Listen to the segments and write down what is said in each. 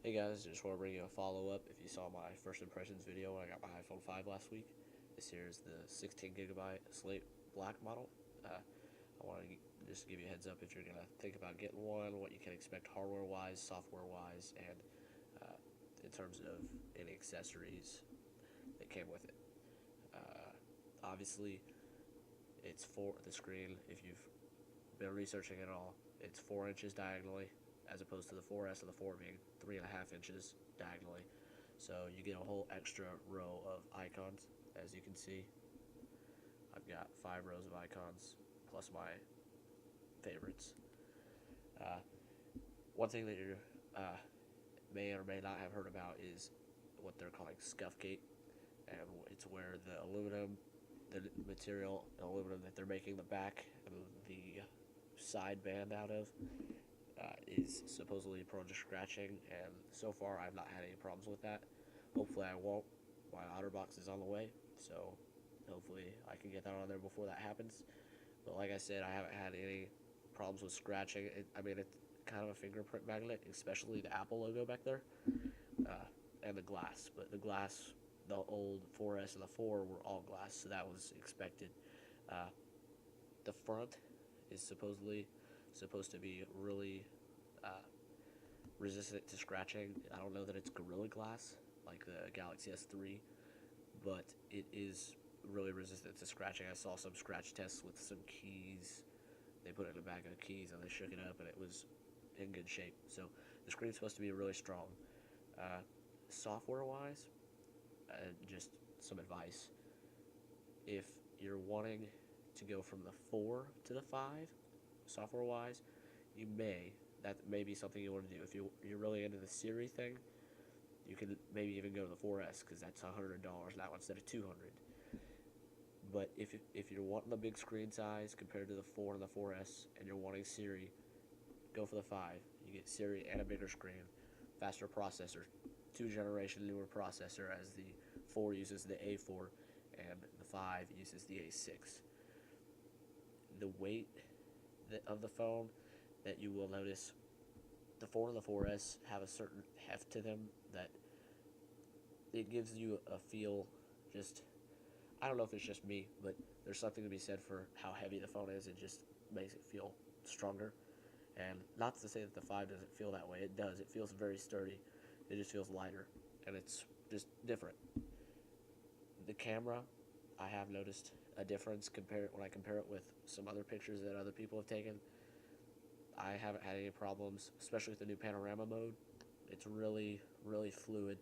Hey guys, just want to bring you a follow-up. If you saw my first impressions video when I got my iPhone 5 last week, this here is the 16 gigabyte slate black model. I want to just give you a heads up if you're going to think about getting one, what you can expect hardware-wise, software-wise, and in terms of any accessories that came with it. Obviously, it's for the screen. If you've been researching it all, it's 4 inches diagonally, as opposed to the 4S and the 4 being 3.5 inches diagonally. So you get a whole extra row of icons. As you can see, I've got 5 rows of icons plus my favorites. Uh, One thing that you may or may not have heard about is what they're calling scuff gate, and it's where the material, aluminum that they're making the back and the side band out of is supposedly prone to scratching, and so far I've not had any problems with that. Hopefully I won't. My OtterBox is on the way, so hopefully I can get that on there before that happens. But like I said, I haven't had any problems with scratching. It's kind of a fingerprint magnet, especially the Apple logo back there, and the glass. But the glass, the old 4S and the 4 were all glass, so that was expected. Uh, the front is supposed to be really uh, resistant to scratching. I don't know that it's Gorilla Glass like the Galaxy S3, but it is really resistant to scratching. I saw some scratch tests with some keys. They put it in a bag of keys and they shook it up and it was in good shape. So the screen's supposed to be really strong. Software-wise, just some advice. If you're wanting to go from the 4 to the 5, software-wise, that may be something you want to do. If you're really into the Siri thing, you can maybe even go to the 4S because that's $100 now instead of $200. But if you're wanting the big screen size compared to the 4 and the 4S, and you're wanting Siri, go for the 5. You get Siri and a bigger screen, faster processor, 2-generation newer processor, as the 4 uses the A4 and the 5 uses the A6. The weight of the phone that you will notice, the 4 and the 4S have a certain heft to them that it gives you a feel. Just, I don't know if it's just me, but there's something to be said for how heavy the phone is. It just makes it feel stronger. And not to say that the 5 doesn't feel that way. It does. It feels very sturdy. It just feels lighter, and it's just different. The camera, I have noticed a difference when I compare it with some other pictures that other people have taken. I haven't had any problems, especially with the new panorama mode. It's really, really fluid.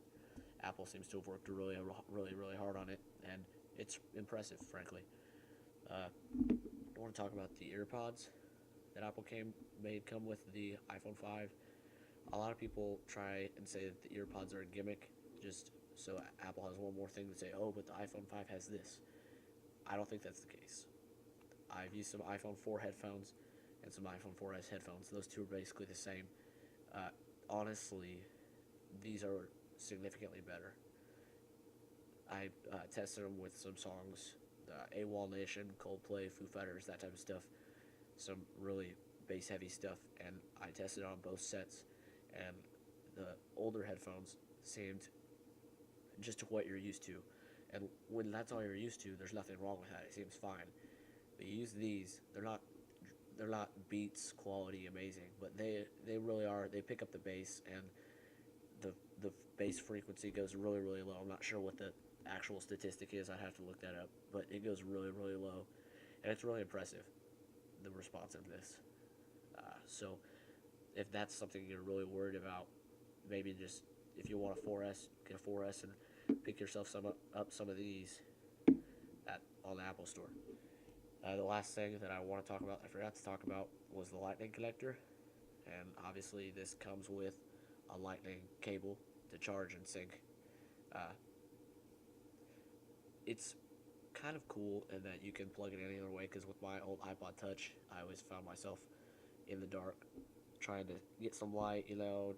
Apple seems to have worked really, really, really hard on it, and it's impressive, frankly. I want to talk about the EarPods that Apple made come with the iPhone 5. A lot of people try and say that the EarPods are a gimmick, just so Apple has one more thing to say, oh, but the iPhone 5 has this. I don't think that's the case. I've used some iPhone 4 headphones and some iPhone 4S headphones. Those two are basically the same. Honestly, these are significantly better. I tested them with some songs, AWOL Nation, Coldplay, Foo Fighters, that type of stuff. Some really bass-heavy stuff, and I tested it on both sets, and the older headphones seemed just to what you're used to. And when that's all you're used to, there's nothing wrong with that. It seems fine. But you use these, they're not Beats quality amazing, but they really are. They pick up the bass, and the bass frequency goes really, really low. I'm not sure what the actual statistic is. I'd have to look that up, but it goes really, really low, and it's really impressive, the responsiveness. So if that's something you're really worried about, maybe just if you want a 4S, get a 4S and pick yourself some of these on the Apple Store. The last thing that I want to talk about, I forgot to talk about, was the lightning connector. And obviously this comes with a lightning cable to charge and sync. Uh, it's kind of cool in that you can plug it any other way, because with my old iPod Touch, I always found myself in the dark trying to get some light,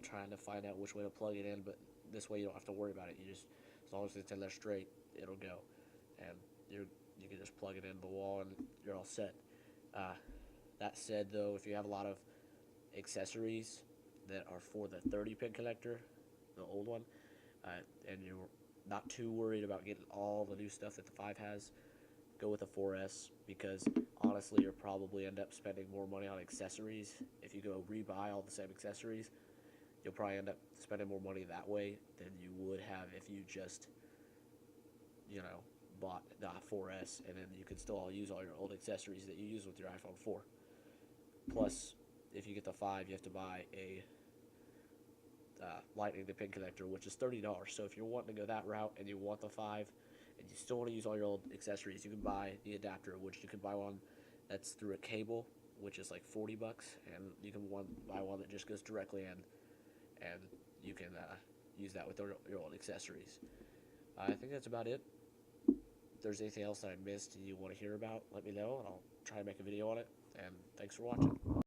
trying to find out which way to plug it in, but this way you don't have to worry about it. You just, as long as it's in there straight, it'll go. And you can just plug it into the wall and you're all set. That said, though, if you have a lot of accessories that are for the 30-pin connector, the old one, and you're not too worried about getting all the new stuff that the 5 has, go with the 4S, because honestly you'll probably end up spending more money on accessories. If you go rebuy all the same accessories, you'll probably end up spending more money that way than you would have if you just, you know, bought the 4S, and then you can still use all your old accessories that you use with your iPhone 4. Plus, if you get the 5, you have to buy a lightning to pin connector, which is $30. So if you're wanting to go that route and you want the 5 and you still want to use all your old accessories, you can buy the adapter, which you can buy one that's through a cable, which is like $40, and you can buy one that just goes directly in, and you can use that with your old accessories. I think that's about it. If there's anything else that I missed and you want to hear about, let me know, and I'll try to make a video on it. And thanks for watching.